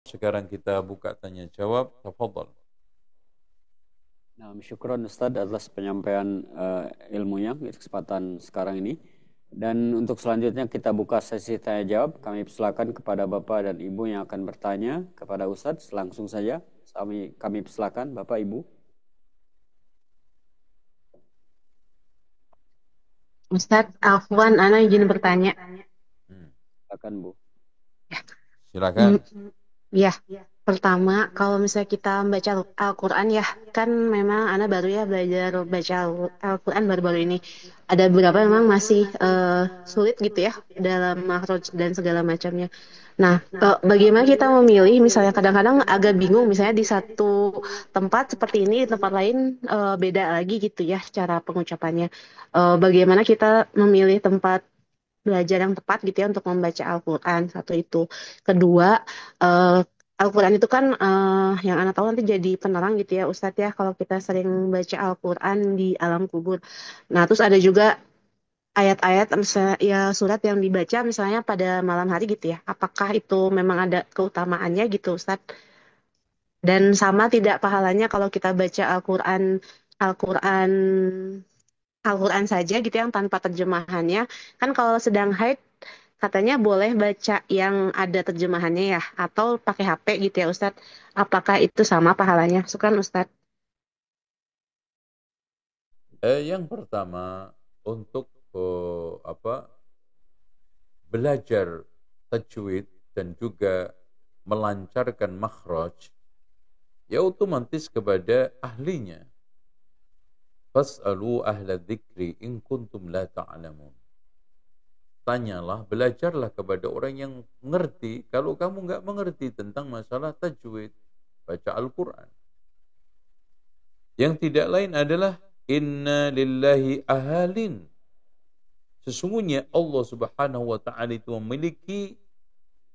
Sekarang kita buka tanya jawab. Tafadhal. Nah, syukron Ustadz atas penyampaian ilmunya di kesempatan sekarang ini. Dan untuk selanjutnya kita buka sesi tanya jawab. Kami persilakan kepada Bapak dan Ibu yang akan bertanya kepada Ustadz langsung saja. Kami persilakan Bapak Ibu. Ustadz Afwan, Ana izin bertanya. Silakan Bu. Silakan. Ya, pertama kalau misalnya kita baca Al-Quran ya, kan memang Ana baru ya belajar baca Al-Quran baru-baru ini. Ada beberapa memang masih sulit gitu ya dalam makhraj dan segala macamnya. Nah, bagaimana kita memilih? Misalnya kadang-kadang agak bingung, misalnya di satu tempat seperti ini, di tempat lain beda lagi gitu ya cara pengucapannya. Bagaimana kita memilih tempat belajar yang tepat gitu ya untuk membaca Al-Quran, satu itu. Kedua, Al-Quran itu kan yang anak tahu nanti jadi penerang gitu ya Ustadz ya kalau kita sering baca Al-Quran di alam kubur. Nah terus ada juga ayat-ayat misalnya ya surat yang dibaca misalnya pada malam hari gitu ya. Apakah itu memang ada keutamaannya gitu Ustadz? Dan sama tidak pahalanya kalau kita baca Al-Quran Al-Quran saja gitu yang tanpa terjemahannya. Kan kalau sedang haid katanya boleh baca yang ada terjemahannya ya atau pakai HP gitu ya Ustadz. Apakah itu sama pahalanya? Sukan Ustadz. Yang pertama untuk belajar tajwid dan juga melancarkan makhraj ya otomatis kepada ahlinya. Fas'alu ahla dzikri in kuntum la ta'lamun. Tanyalah, belajarlah kepada orang yang mengerti kalau kamu enggak mengerti tentang masalah tajwid, baca Al-Quran. Yang tidak lain adalah inna lillahi ahalin. Sesungguhnya Allah Subhanahu wa taala itu memiliki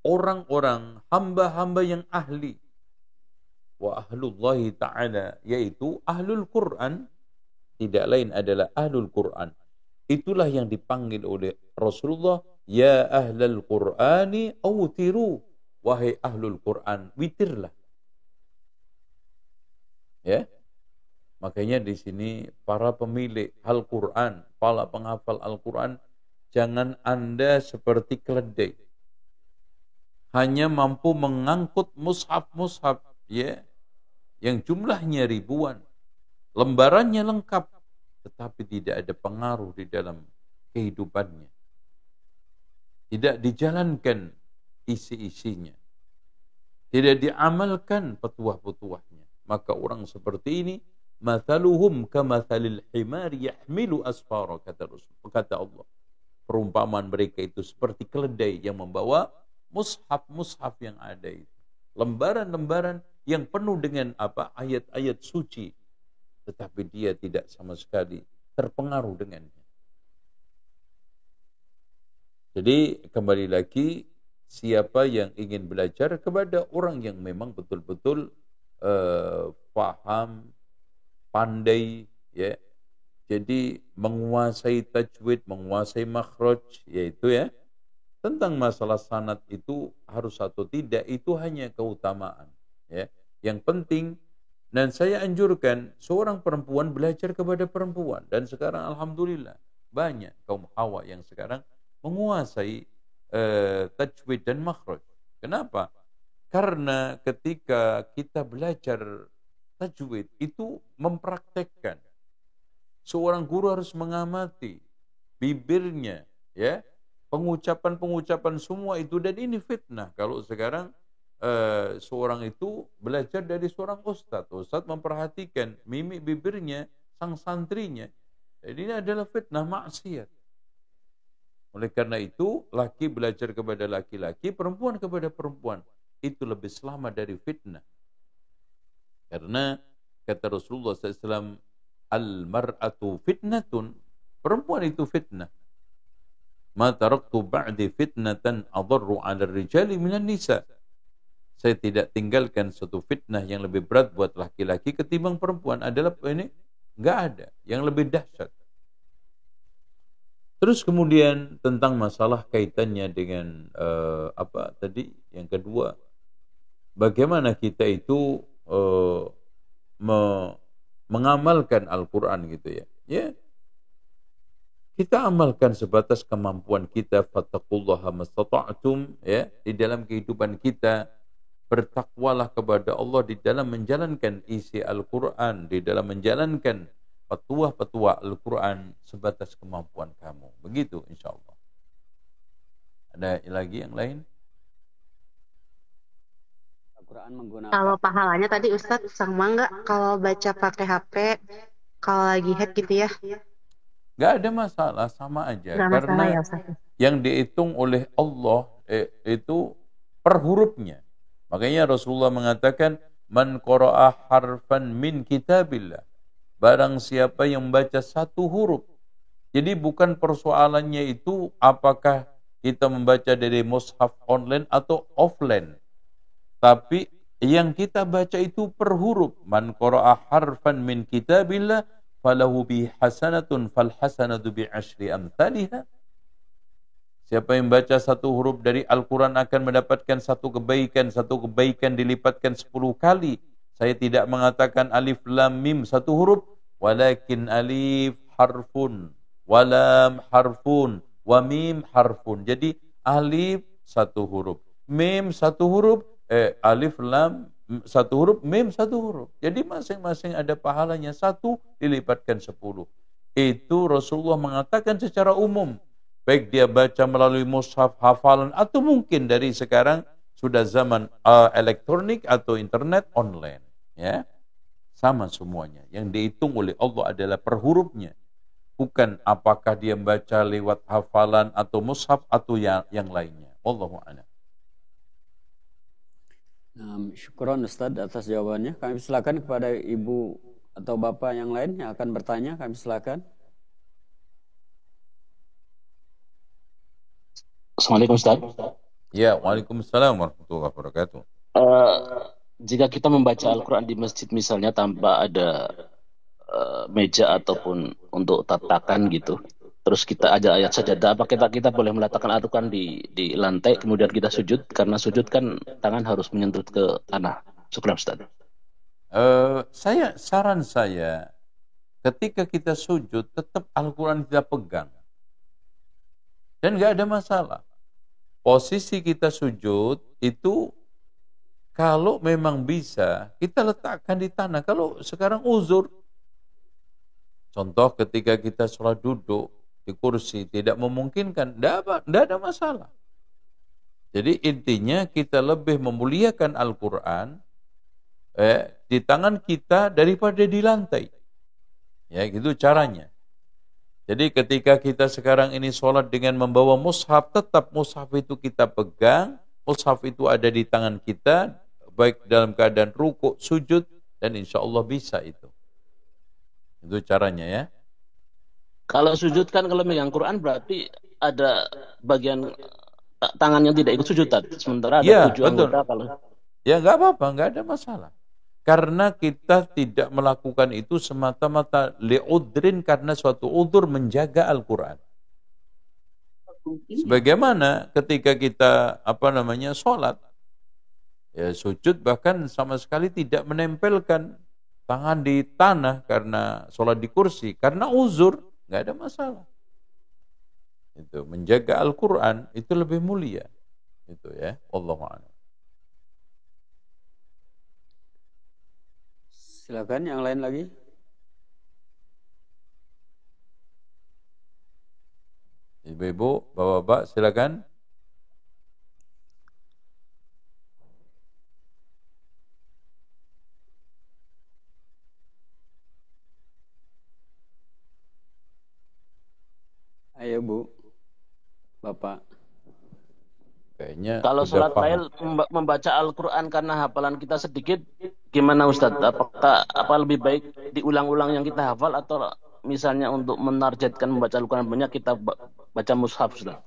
orang-orang hamba-hamba yang ahli. Wa ahlullahi ta'ala yaitu ahlul Quran, tidak lain adalah ahlul Quran. Itulah yang dipanggil oleh Rasulullah, ya ahlal Qur'ani awtiru, wahai ahlul Quran, witirlah. Ya. Makanya di sini para pemilik Al-Quran, para penghafal Al-Quran, jangan Anda seperti keledai. Hanya mampu mengangkut mushaf-mushaf, ya, yang jumlahnya ribuan, lembarannya lengkap, tetapi tidak ada pengaruh di dalam kehidupannya. Tidak dijalankan isi-isinya. Tidak diamalkan petuah-petuahnya. Maka orang seperti ini, mathaluhum kamathalil himari yahmilu asfara, kata Allah. Perumpamaan mereka itu seperti keledai yang membawa mushaf-mushaf yang ada itu. Lembaran-lembaran yang penuh dengan ayat-ayat suci. Tetapi dia tidak sama sekali terpengaruh dengannya. Jadi kembali lagi, siapa yang ingin belajar kepada orang yang memang betul-betul paham, pandai, ya. Jadi menguasai tajwid, menguasai makhraj, yaitu ya. Tentang masalah sanad itu harus atau tidak, itu hanya keutamaan, ya. Yang penting, dan saya anjurkan seorang perempuan belajar kepada perempuan. Dan sekarang alhamdulillah banyak kaum hawa yang sekarang menguasai tajwid dan makhraj. Kenapa? Karena ketika kita belajar tajwid itu mempraktekkan. Seorang guru harus mengamati bibirnya, ya, pengucapan-pengucapan semua itu, dan ini fitnah kalau sekarang seorang itu belajar dari seorang ustadz memperhatikan mimik bibirnya sang santrinya. Jadi ini adalah fitnah, maksiat. Oleh karena itu, laki belajar kepada laki-laki, perempuan kepada perempuan. Itu lebih selamat dari fitnah. Karena kata Rasulullah SAW, al-mar'atu fitnatun, perempuan itu fitnah. Ma taraktu ba'di fitnatan adarru 'ala ar-rijali minan nisa. Saya tidak tinggalkan satu fitnah yang lebih berat buat laki-laki ketimbang perempuan. Adalah ini, enggak ada yang lebih dahsyat. Terus kemudian tentang masalah kaitannya dengan apa tadi? Yang kedua, bagaimana kita itu mengamalkan Al-Quran gitu ya. Ya, kita amalkan sebatas kemampuan kita, fattaqullaha mastata'tum, ya, di dalam kehidupan kita. Bertakwalah kepada Allah di dalam menjalankan isi Al-Quran, di dalam menjalankan petua-petua Al-Quran sebatas kemampuan kamu. Begitu insya Allah. Ada lagi yang lain? Al-Quran menggunakan. Kalau pahalanya tadi Ustadz sama nggak kalau baca pakai HP, kalau lagi head gitu ya? Nggak ada masalah, sama aja. Nggak masalah Karena ya Ustadz. yang dihitung oleh Allah itu per hurufnya. Makanya Rasulullah mengatakan, man qara'a harfan min kitabillah. Barang siapa yang baca satu huruf. Jadi bukan persoalannya itu apakah kita membaca dari mushaf online atau offline. Tapi yang kita baca itu per huruf. Man qara'a harfan min kitabillah falahu bi hasanatun fal hasanatu bi asyri amsalihha. Siapa yang baca satu huruf dari Al-Quran akan mendapatkan satu kebaikan dilipatkan 10 kali. Saya tidak mengatakan alif lam mim satu huruf, walakin alif harfun, walam harfun, wa mim harfun. Jadi alif satu huruf, mim satu huruf, alif lam satu huruf, mim satu huruf. Jadi masing-masing ada pahalanya, satu dilipatkan 10. Itu Rasulullah mengatakan secara umum. Baik dia baca melalui mushaf, hafalan, atau mungkin dari sekarang sudah zaman elektronik atau internet online. Ya, sama semuanya. Yang dihitung oleh Allah adalah per hurufnya. Bukan apakah dia baca lewat hafalan atau mushaf atau yang lainnya. Wallahu a'lam. Syukron Ustadz atas jawabannya. Kami silakan kepada ibu atau bapak yang lain yang akan bertanya. Kami silakan. Assalamualaikum Ustaz. Ya, waalaikumsalam warahmatullahi wabarakatuh. Jika kita membaca Al-Quran di masjid misalnya tanpa ada meja ataupun untuk tatakan gitu, terus kita aja ayat sajadah, apa kita boleh meletakkan Al-Quran di lantai kemudian kita sujud? Karena sujud kan tangan harus menyentuh ke tanah. Syukran Ustaz. Saran saya, ketika kita sujud tetap Al-Quran kita pegang. Dan nggak ada masalah. Posisi kita sujud itu kalau memang bisa kita letakkan di tanah. Kalau sekarang uzur, contoh ketika kita sholat duduk di kursi tidak memungkinkan, tidak ada masalah. Jadi intinya kita lebih memuliakan Al-Quran di tangan kita daripada di lantai. Ya, gitu caranya. Jadi ketika kita sekarang ini sholat dengan membawa mushaf, tetap mushaf itu kita pegang, mushaf itu ada di tangan kita, baik dalam keadaan rukuk, sujud, dan insya Allah bisa itu. Itu caranya ya. Kalau sujud kan kalau megang Quran berarti ada bagian tangan yang tidak ikut sujud. Sementara ada 7 anggota kalau... Ya nggak apa-apa, nggak ada masalah. Karena kita tidak melakukan itu semata-mata li'udrin karena suatu udur menjaga Al-Quran. Sebagaimana ketika kita sholat, ya sujud bahkan sama sekali tidak menempelkan tangan di tanah karena sholat di kursi, karena uzur, nggak ada masalah. Itu menjaga Al-Quran itu lebih mulia. Itu ya, Wallahu a'lam. Silakan yang lain lagi. Ibu-ibu, bapak-bapak, silakan. Ayo Bu, Bapak. Kayaknya kalau sholat lail membaca Al-Quran karena hafalan kita sedikit, gimana Ustadz? Apa lebih baik diulang-ulang yang kita hafal atau misalnya untuk menargetkan membaca Al-Quran banyak kita baca mushaf Ustadz?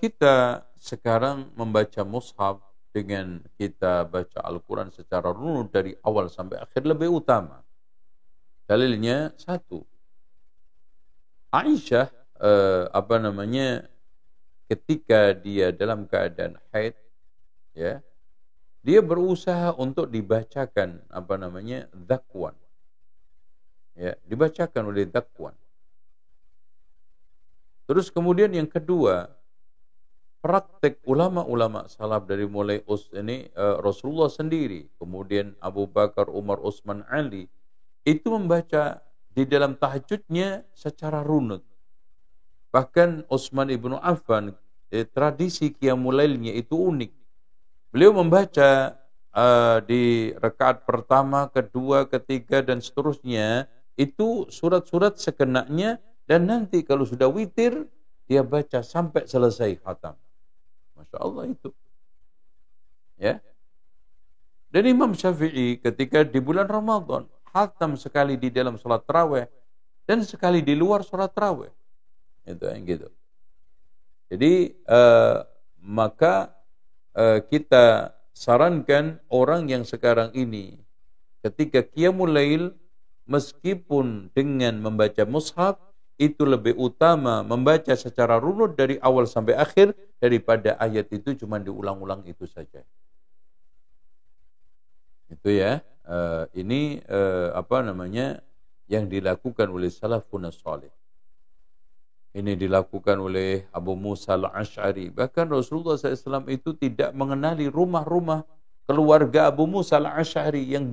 Kita sekarang membaca mushaf dengan kita baca Al-Quran secara runut dari awal sampai akhir lebih utama. Dalilnya satu. Aisyah ketika dia dalam keadaan haid, ya, dia berusaha untuk dibacakan dzakwan. Ya, dibacakan oleh dzakwan. Terus kemudian yang kedua, praktek ulama-ulama salaf dari mulai Rasulullah sendiri, kemudian Abu Bakar, Umar, Utsman, Ali, itu membaca di dalam tahajudnya secara runut. Bahkan Utsman ibnu Affan, tradisi qiyamul lailnya itu unik. Beliau membaca di rakaat pertama, kedua, ketiga, dan seterusnya, itu surat-surat sekenanya, dan nanti kalau sudah witir, dia baca sampai selesai khatam. Masya Allah itu. Ya. Dan Imam Syafi'i ketika di bulan Ramadan, khatam sekali di dalam sholat tarawih, dan sekali di luar sholat tarawih. Itu yang gitu. Jadi maka kita sarankan orang yang sekarang ini ketika qiyamul lail, meskipun dengan membaca mushaf, itu lebih utama membaca secara runut dari awal sampai akhir daripada ayat itu cuma diulang-ulang itu saja. Itu ya. Ini yang dilakukan oleh salafun salih. Ini dilakukan oleh Abu Musa al-Ash'ari. Bahkan Rasulullah SAW itu tidak mengenali rumah-rumah keluarga Abu Musa al-Ash'ari yang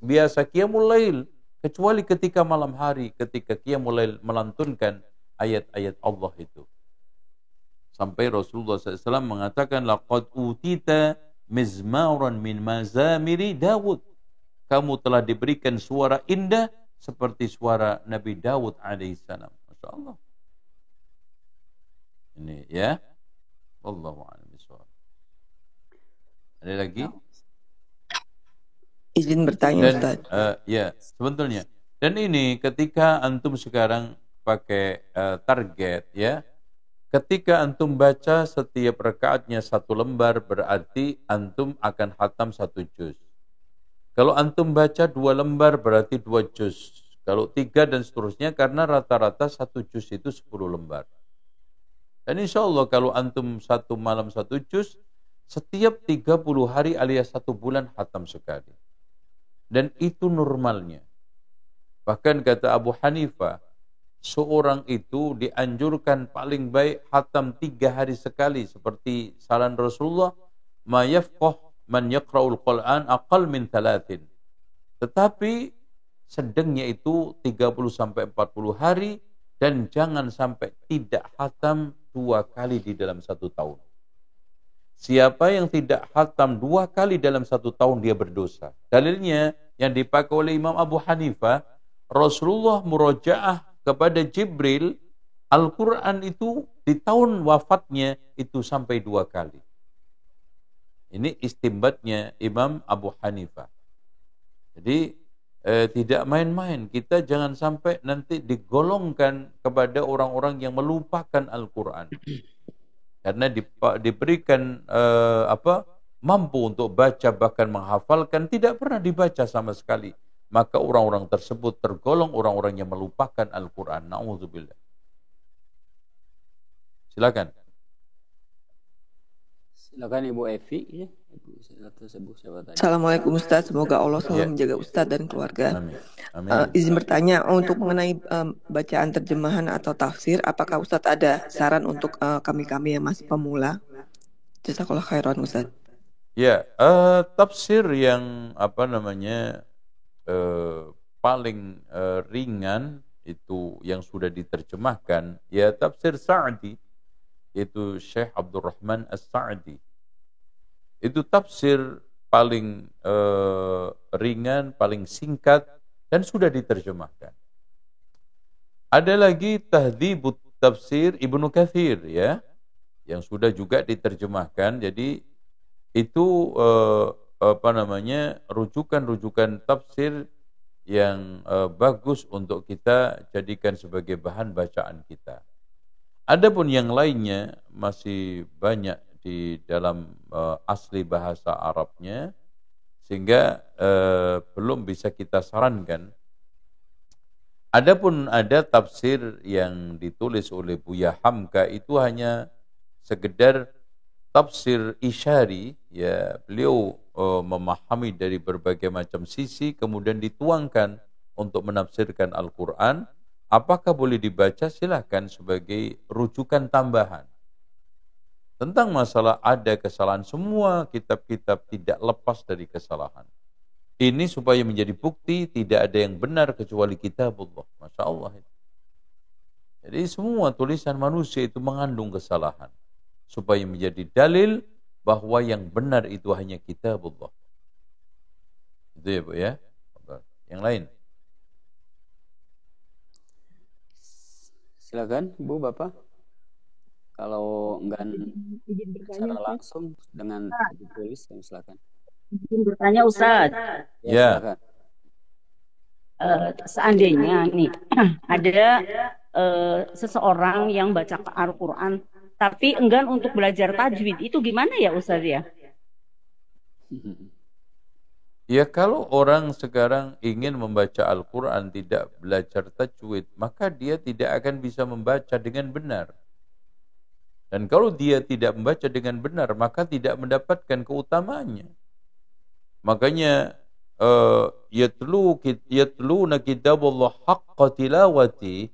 biasa qiyamul lail, kecuali ketika malam hari, ketika qiyamul lail melantunkan ayat-ayat Allah itu. Sampai Rasulullah SAW mengatakan, laqad utita mizmaran min mazamiri Dawud. Kamu telah diberikan suara indah seperti suara Nabi Dawud alaihissalam. Masya Allah. Ini ya. Wallahu a'lam bishawab. Ada lagi? Izin bertanya, Ustaz. Ya, sebetulnya. Dan ini ketika antum sekarang pakai target, ya. Ketika antum baca setiap rakaatnya 1 lembar, berarti antum akan khatam 1 juz. Kalau antum baca 2 lembar, berarti 2 juz. Kalau 3 dan seterusnya, karena rata-rata 1 juz itu 10 lembar. Dan insya Allah kalau antum 1 malam 1 juz, setiap 30 hari alias 1 bulan khatam sekali. Dan itu normalnya. Bahkan kata Abu Hanifah, seorang itu dianjurkan paling baik khatam 3 hari sekali. Seperti saran Rasulullah, ma yafqah man yaqra'ul Qur'an aqal min 3. Tetapi sedangnya itu 30-40 hari, dan jangan sampai tidak khatam 2 kali di dalam 1 tahun. Siapa yang tidak khatam 2 kali dalam 1 tahun, dia berdosa. Dalilnya yang dipakai oleh Imam Abu Hanifah, Rasulullah murojaah kepada Jibril Al-Quran itu di tahun wafatnya itu sampai 2 kali. Ini istimbatnya Imam Abu Hanifah. Jadi tidak main-main. Kita jangan sampai nanti digolongkan kepada orang-orang yang melupakan Al-Quran. Karena diberikan mampu untuk baca, bahkan menghafalkan, tidak pernah dibaca sama sekali. Maka orang-orang tersebut tergolong orang-orang yang melupakan Al-Quran. Na'udzubillah. Silakan. Silakan Ibu Evi. Assalamualaikum Ustaz, semoga Allah selalu menjaga Ustaz dan keluarga. Amin. Amin. Izin bertanya, untuk mengenai bacaan terjemahan atau tafsir, apakah Ustaz ada saran untuk kami-kami yang masih pemula? Jazakallah khairan Ustaz. Ya, tafsir yang paling ringan itu yang sudah diterjemahkan, ya tafsir Sa'di, yaitu Syekh Abdurrahman As-Sa'di. Itu tafsir paling ringan, paling singkat, dan sudah diterjemahkan. Ada lagi Tahdhibut Tafsir Ibnu Katsir, ya, yang sudah juga diterjemahkan. Jadi itu rujukan-rujukan tafsir yang bagus untuk kita jadikan sebagai bahan bacaan kita. Adapun yang lainnya masih banyak di dalam asli bahasa Arabnya, sehingga belum bisa kita sarankan. Adapun ada tafsir yang ditulis oleh Buya Hamka, itu hanya sekedar tafsir isyari, ya, beliau memahami dari berbagai macam sisi, kemudian dituangkan untuk menafsirkan Al-Quran. Apakah boleh dibaca? Silahkan sebagai rujukan tambahan. Tentang masalah ada kesalahan, semua kitab-kitab tidak lepas dari kesalahan. Ini supaya menjadi bukti tidak ada yang benar kecuali kitabullah. Masya Allah. Jadi semua tulisan manusia itu mengandung kesalahan. Supaya menjadi dalil bahwa yang benar itu hanya kitabullah. Itu ya Bu ya. Yang lain. Silakan Bu, Bapak. Kalau enggak Izin bertanya, secara Ustaz. langsung dengan ditulis, silakan. Izin bertanya, Ustaz. Ya. Silakan. Seandainya nih ada seseorang yang baca Al-Quran tapi enggan untuk belajar tajwid, itu gimana ya Ustaz ya? Ya kalau orang sekarang ingin membaca Al-Quran tidak belajar tajwid, maka dia tidak akan bisa membaca dengan benar. Dan kalau dia tidak membaca dengan benar, maka tidak mendapatkan keutamaannya. Makanya yatluna kitabullah haqqa tilawati.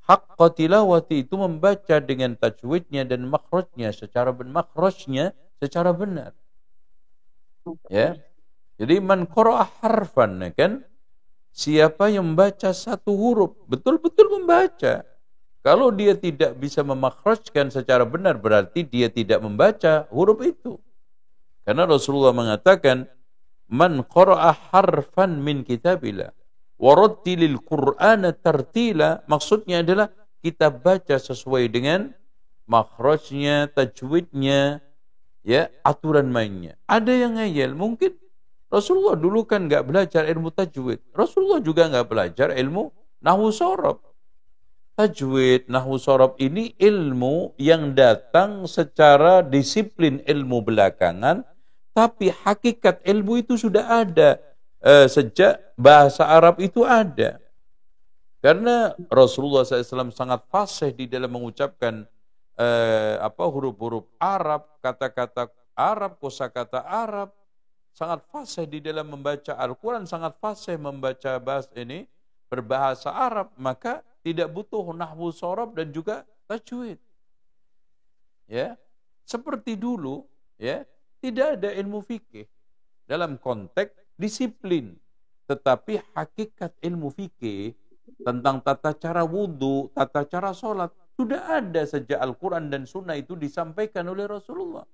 Haqqa tilawati itu membaca dengan tajwidnya dan makhrajnya secara benar. Ya. Jadi man qara'a harfan, kan? Siapa yang membaca satu huruf, betul-betul membaca. Kalau dia tidak bisa memakhrajkan secara benar, berarti dia tidak membaca huruf itu. Karena Rasulullah mengatakan, man qara'a harfan min kitabillah warattilil Qur'ana tartila, maksudnya adalah kita baca sesuai dengan makhrajnya, tajwidnya, ya, aturan mainnya. Ada yang ngeyel, mungkin Rasulullah dulu kan nggak belajar ilmu tajwid. Rasulullah juga nggak belajar ilmu nahwu shorob. Tajwid, nahwu shorob ini ilmu yang datang secara disiplin ilmu belakangan, tapi hakikat ilmu itu sudah ada sejak bahasa Arab itu ada. Karena Rasulullah SAW sangat fasih di dalam mengucapkan huruf-huruf Arab, kata-kata Arab, kosakata Arab. Sangat fasih di dalam membaca Al-Quran, sangat fasih membaca berbahasa Arab, maka tidak butuh nahwu shorob dan juga tajwid. Ya, seperti dulu, ya, tidak ada ilmu fikih dalam konteks disiplin, tetapi hakikat ilmu fikih tentang tata cara wudu, tata cara sholat sudah ada sejak Al-Quran dan Sunnah itu disampaikan oleh Rasulullah.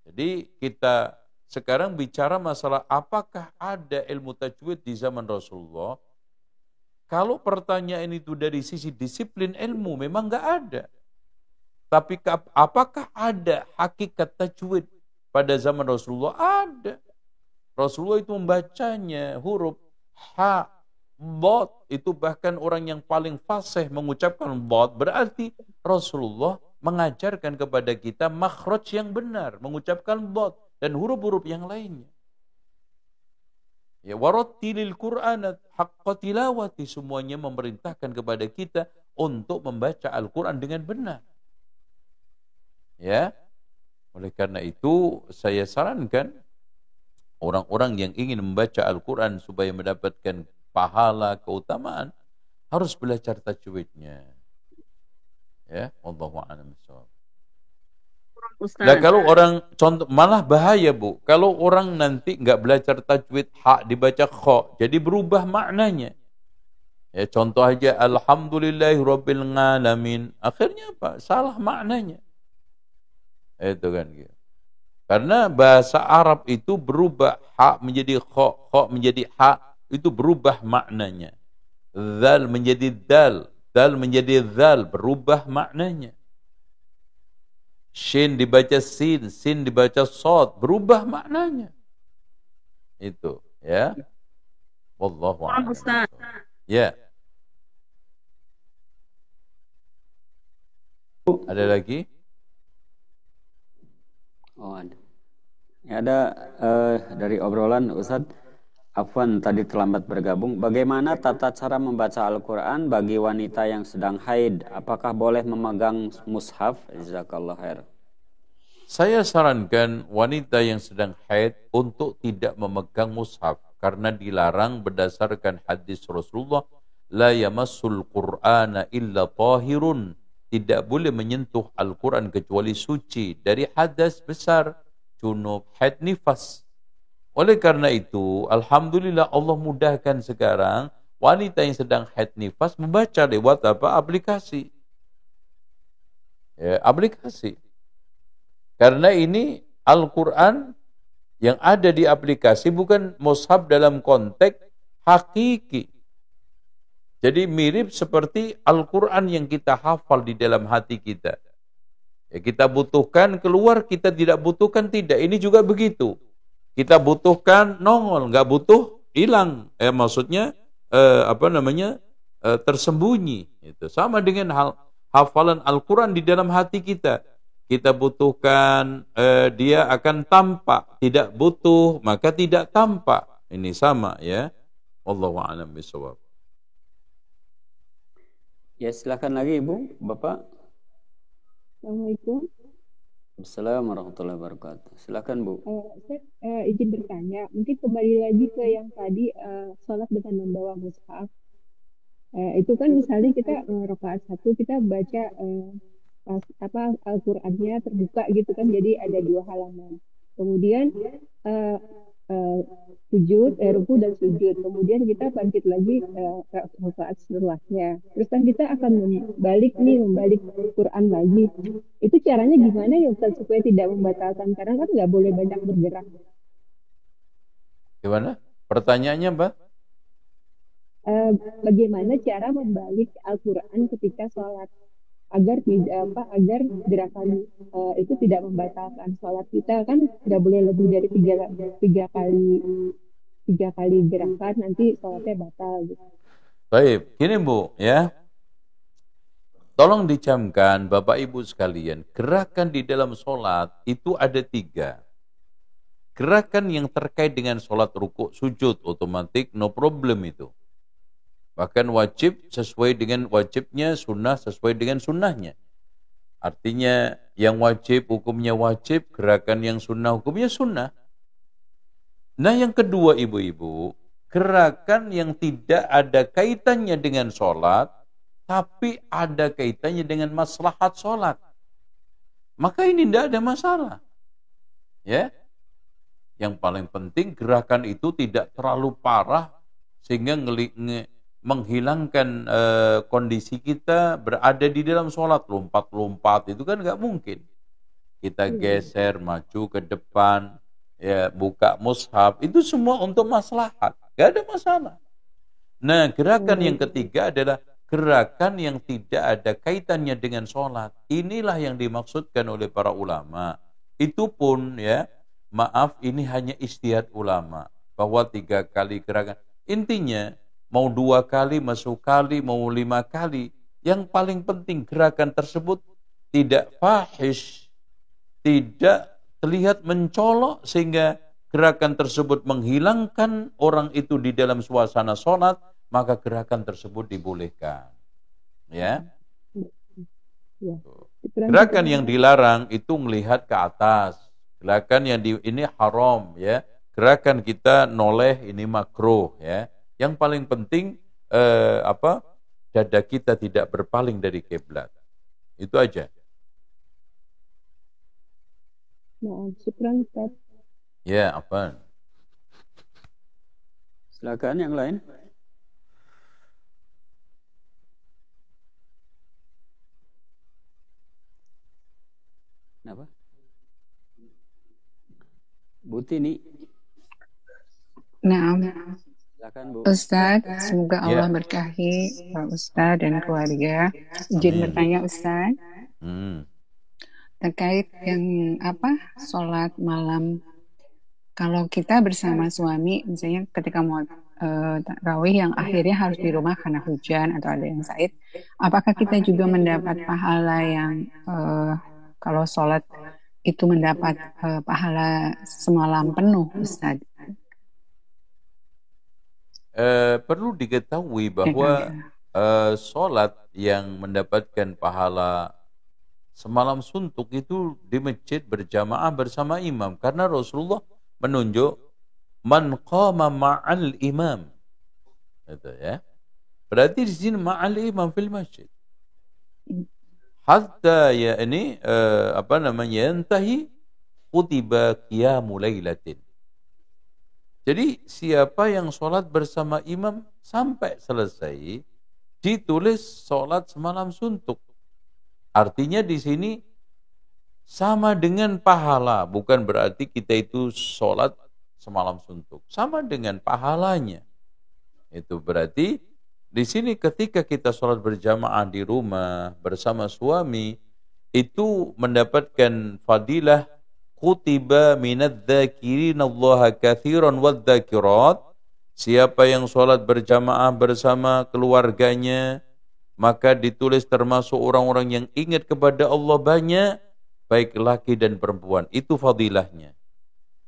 Jadi kita sekarang bicara masalah apakah ada ilmu tajwid di zaman Rasulullah. Kalau pertanyaan itu dari sisi disiplin ilmu memang nggak ada. Tapi apakah ada hakikat tajwid pada zaman Rasulullah? Ada. Rasulullah itu membacanya huruf ha, bod, itu bahkan orang yang paling fasih mengucapkan bod, berarti Rasulullah mengajarkan kepada kita makhraj yang benar, mengucapkan bod dan huruf-huruf yang lainnya. Ya, warattilil Qur'ana haqqa tilawati, semuanya memerintahkan kepada kita untuk membaca Al-Quran dengan benar. Ya. Oleh karena itu saya sarankan orang-orang yang ingin membaca Al-Quran supaya mendapatkan pahala, keutamaan, harus belajar tajwidnya. Ya, wallahu a'lam bishawab. Nah, kalau orang contoh malah bahaya Bu, kalau orang nanti nggak belajar tajwid ha dibaca kha, jadi berubah maknanya. Ya contoh aja alhamdulillahirabbil alamin, akhirnya apa? Salah maknanya. Itu kan gitu. Karena bahasa Arab itu berubah, ha menjadi kha, kha menjadi ha, itu berubah maknanya. Dzal menjadi dal, dal menjadi dzal, berubah maknanya. Shin dibaca sin, sin dibaca sod, berubah maknanya. Itu, ya. Wallahu a'lam. Ya. Ada lagi? Oh, ada. Ya, ada dari obrolan Ustadz Afwan tadi terlambat bergabung. Bagaimana tata cara membaca Al-Quran bagi wanita yang sedang haid? Apakah boleh memegang mushaf? Jazakallah khair. Saya sarankan wanita yang sedang haid untuk tidak memegang mushaf karena dilarang berdasarkan hadis Rasulullah, la yamassul Qur'ana illa tahirun. Tidak boleh menyentuh Al-Quran kecuali suci dari hadas besar, junub, haid, nifas. Oleh karena itu, alhamdulillah Allah mudahkan sekarang wanita yang sedang haid nifas membaca lewat apa? Aplikasi. Ya, aplikasi. Karena ini Al-Quran yang ada di aplikasi bukan mushaf dalam konteks hakiki. Jadi mirip seperti Al-Quran yang kita hafal di dalam hati kita. Ya, kita butuhkan keluar, kita tidak butuhkan tidak. Ini juga begitu. Kita butuhkan nongol, nggak butuh hilang. Maksudnya tersembunyi. Itu sama dengan hafalan Al-Quran di dalam hati kita. Kita butuhkan dia akan tampak, tidak butuh maka tidak tampak. Ini sama ya. Wallahu a'lam bishawab. Ya, silakan lagi Ibu, Bapak. Assalamualaikum. Assalamualaikum warahmatullahi wabarakatuh. Silakan Bu. Saya izin bertanya, mungkin kembali lagi ke yang tadi sholat dengan membawa mushaf. Itu kan misalnya kita rakaat 1 kita baca Al-Qur'annya terbuka gitu kan, jadi ada 2 halaman. Kemudian ruku dan sujud. Kemudian kita bangkit lagi rakaat setelahnya. Terus kan kita akan membalik Quran lagi. Itu caranya gimana ya Ustaz supaya tidak membatalkan? Karena kan nggak boleh banyak bergerak. Gimana? Pertanyaannya, Mbak? Bagaimana cara membalik Al-Quran ketika sholat agar gerakan itu tidak membatalkan sholat kita, kan nggak boleh lebih dari tiga kali gerakan, nanti sholatnya batal gitu. Baik, gini Bu ya. Tolong dicamkan Bapak Ibu sekalian, gerakan di dalam sholat itu ada 3. Gerakan yang terkait dengan sholat rukuk sujud otomatis no problem itu. Bahkan wajib sesuai dengan wajibnya, sunnah sesuai dengan sunnahnya. Artinya yang wajib hukumnya wajib, gerakan yang sunnah hukumnya sunnah. Nah yang kedua ibu-ibu, gerakan yang tidak ada kaitannya dengan sholat, tapi ada kaitannya dengan maslahat sholat. Maka ini tidak ada masalah. Ya, yang paling penting gerakan itu tidak terlalu parah sehingga menghilangkan kondisi kita berada di dalam sholat. Lompat-lompat itu kan nggak mungkin. Kita geser, maju ke depan, ya buka mushaf, itu semua untuk maslahat, nggak ada masalah. Nah gerakan yang ketiga adalah gerakan yang tidak ada kaitannya dengan sholat. Inilah yang dimaksudkan oleh para ulama. Itu pun ya, maaf ini hanya ijtihad ulama bahwa 3 kali gerakan. Intinya mau 2 kali, mau 10 kali, mau 5 kali. Yang paling penting gerakan tersebut tidak fahish, tidak terlihat mencolok sehingga gerakan tersebut menghilangkan orang itu di dalam suasana sholat, maka gerakan tersebut dibolehkan. Ya. Gerakan yang dilarang itu melihat ke atas. Gerakan yang ini haram ya. Gerakan kita noleh ini makruh ya. Yang paling penting dada kita tidak berpaling dari kiblat. Itu aja. Nah, syukran Ustaz. Ya, apa? Silakan yang lain. Kenapa? Bu Tini. Nah, Silakan Bu. Ustadz, semoga Ya. Allah berkahi Pak Ustadz dan keluarga. Izin Amin. bertanya Ustadz, terkait yang sholat malam. Kalau kita bersama suami, misalnya ketika mau tarawih yang akhirnya harus di rumah karena hujan atau ada yang sakit, apakah kita juga mendapat pahala yang kalau sholat itu mendapat pahala semalam penuh, Ustadz? Perlu diketahui bahwa sholat yang mendapatkan pahala semalam suntuk itu di masjid berjamaah bersama imam, karena Rasulullah menunjuk man qama ma'al imam. Itu ya. Berarti di sini ma'al imam fil masjid. Hatta ya ini yantahi kutiba qiyamu lailatin. Jadi siapa yang sholat bersama imam sampai selesai, ditulis sholat semalam suntuk. Artinya di sini sama dengan pahala, bukan berarti kita itu sholat semalam suntuk. Sama dengan pahalanya. Itu berarti di sini ketika kita sholat berjamaah di rumah bersama suami, itu mendapatkan fadilah kutiba minadz-dzakirina Allah katsiran wadz-dzakirat. Siapa yang sholat berjamaah bersama keluarganya, maka ditulis termasuk orang-orang yang ingat kepada Allah banyak, baik laki dan perempuan. Itu fadilahnya.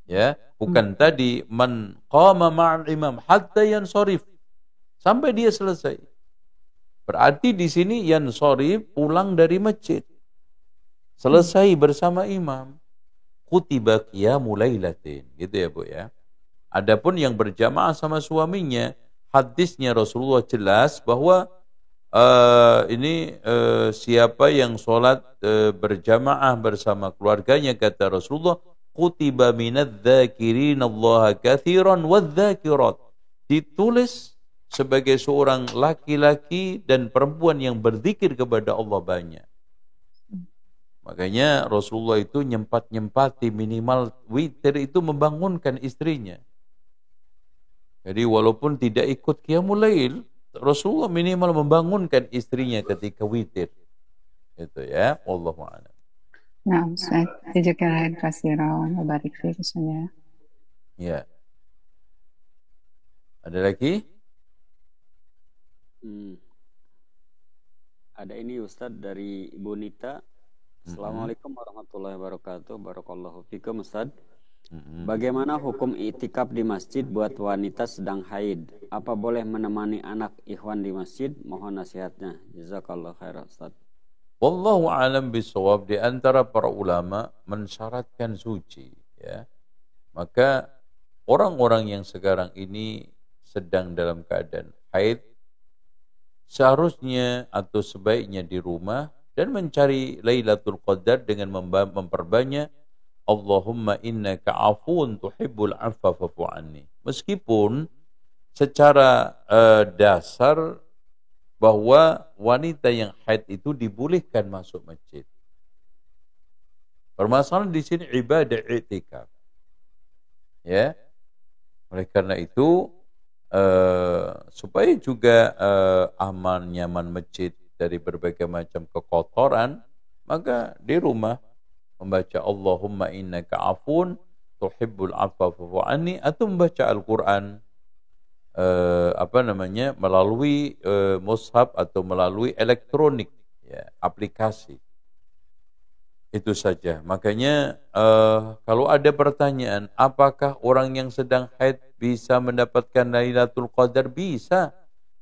Ya, bukan tadi man qama ma'al imam hatta yansharif, sampai dia selesai. Berarti di sini yansharif pulang dari masjid, selesai bersama imam, kutiba qiyamu lailatin, gitu ya Bu ya. Adapun yang berjamaah sama suaminya, hadisnya Rasulullah jelas bahwa siapa yang sholat berjamaah bersama keluarganya, kata Rasulullah, kutiba minadz-dzakirina Allah katsiran wadz-dzakirat, ditulis sebagai seorang laki-laki dan perempuan yang berzikir kepada Allah banyak. Makanya Rasulullah itu nyempat-nyempati minimal witir itu membangunkan istrinya. Jadi walaupun tidak ikut qiyamul lail, Rasulullah minimal membangunkan istrinya ketika witir. Itu ya, wallahu a'lam. Nah, Ustaz, jazakallahu khairan wa barik fiik Ustaz. Ya. Ada lagi? Ada ini Ustaz dari Ibu Nita. Assalamualaikum warahmatullahi wabarakatuh. Barakallahu fikum Ustaz. Bagaimana hukum i'tikaf di masjid buat wanita sedang haid? Apa boleh menemani anak ikhwan di masjid? Mohon nasihatnya. Jazakallahu khairan Ustaz. Wallahu a'lam bishawab. Di antara para ulama mensyaratkan suci, ya. Maka orang-orang yang sekarang ini sedang dalam keadaan haid, seharusnya atau sebaiknya di rumah dan mencari Lailatul Qadar dengan memperbanyak Allahumma innaka afuun tuhibbul afwa fa'fu anni. Meskipun secara dasar bahwa wanita yang haid itu dibolehkan masuk masjid. Permasalahan di sini ibadah i'tikaf. Ya. Oleh karena itu supaya juga aman nyaman masjid dari berbagai macam kekotoran, maka di rumah membaca Allahumma innaka afun tuhibbul afwa fa'fu anni, atau membaca Al-Quran melalui mushaf atau melalui elektronik, ya, aplikasi. Itu saja. Makanya kalau ada pertanyaan, apakah orang yang sedang haid bisa mendapatkan Lailatul Qadar? Bisa,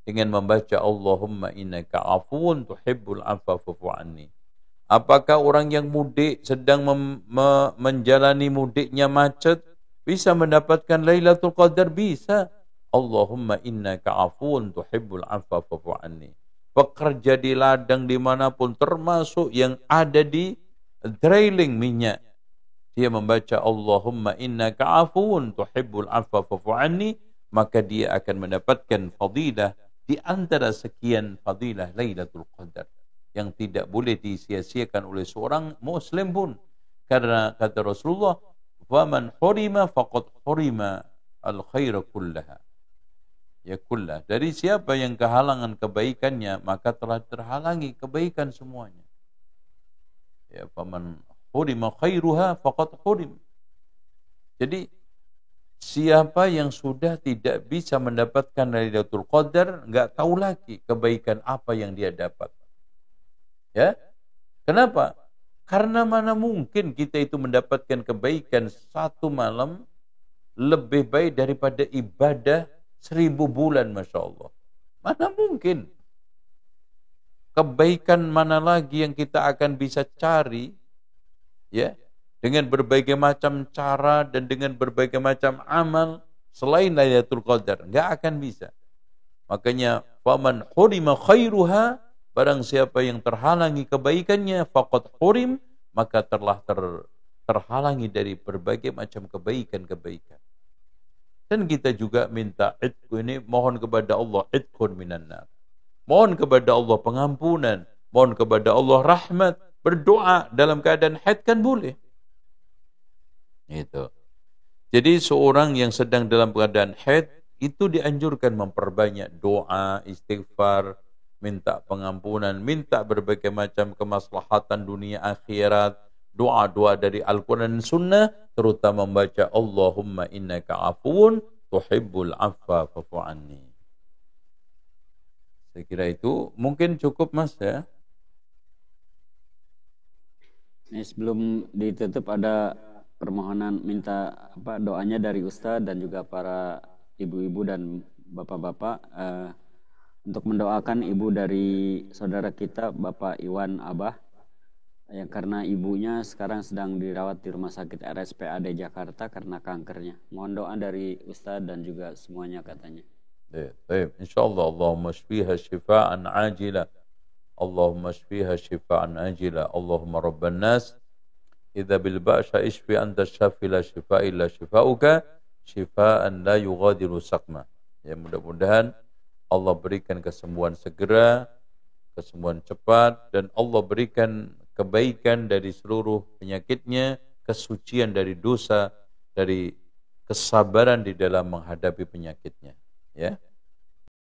dengan membaca Allahumma innaka afuun tuhibbul afwa fa'fu anni. Apakah orang yang mudik sedang menjalani mudiknya macet bisa mendapatkan Lailatul Qadar? Bisa. Allahumma innaka afuun tuhibbul afwa fa'fu anni. Pekerja di ladang dimanapun, termasuk yang ada di drilling minyak, dia membaca Allahumma innaka afuun tuhibbul afwa fa'fu anni, maka dia akan mendapatkan fadilah di antara sekian fadilah Lailatul Qadar yang tidak boleh disia-siakan oleh seorang muslim pun. Karena kata Rasulullah, "Faman hurima faqad hurima al-khaira kullaha." Ya kullah. Dari siapa yang kehalangan kebaikannya, maka telah terhalangi kebaikan semuanya. Ya, faman hurima khairuha faqad hurim. Jadi siapa yang sudah tidak bisa mendapatkan Lailatul Qadar, enggak tahu lagi kebaikan apa yang dia dapat. Ya. Kenapa? Karena mana mungkin kita itu mendapatkan kebaikan satu malam lebih baik daripada ibadah 1000 bulan, Masya Allah. Mana mungkin? kebaikan mana lagi yang kita akan bisa cari, ya, dengan berbagai macam cara dan dengan berbagai macam amal selain Lailatul Qadar? Enggak akan bisa. Makanya faman hurima khairuha, barang siapa yang terhalangi kebaikannya, faqad hurim, maka telah terhalangi dari berbagai macam kebaikan-kebaikan. Dan kita juga minta idku ini, mohon kepada Allah idkun minan nar. Mohon kepada Allah pengampunan, mohon kepada Allah rahmat, berdoa dalam keadaan haid kan boleh. Itu. Jadi seorang yang sedang dalam keadaan haid itu dianjurkan memperbanyak doa, istighfar, minta pengampunan, minta berbagai macam kemaslahatan dunia akhirat, doa-doa dari Al-Quran dan Sunnah, terutama membaca Allahumma innaka afuun tuhibbul afwa fa'fu anni. Saya kira itu mungkin cukup, Mas, ya. Ini sebelum ditutup ada permohonan minta doanya dari Ustadz dan juga para ibu-ibu dan bapak-bapak untuk mendoakan ibu dari saudara kita Bapak Iwan Abah, yang karena ibunya sekarang sedang dirawat di Rumah Sakit RSPAD Jakarta karena kankernya. Mohon doa dari Ustadz dan juga semuanya katanya. Baik, insyaallah. Allahumma shfiha shifaan ajila. Allahumma shfiha shifaan ajila. Allahumma rabban nas idza bil ba'sa ishfi anta syafi la shifa illa shifauka shifaan la yughadiru saqma. Ya, mudah-mudahan Allah berikan kesembuhan segera, kesembuhan cepat, dan Allah berikan kebaikan dari seluruh penyakitnya, kesucian dari dosa, dari kesabaran di dalam menghadapi penyakitnya. Ya.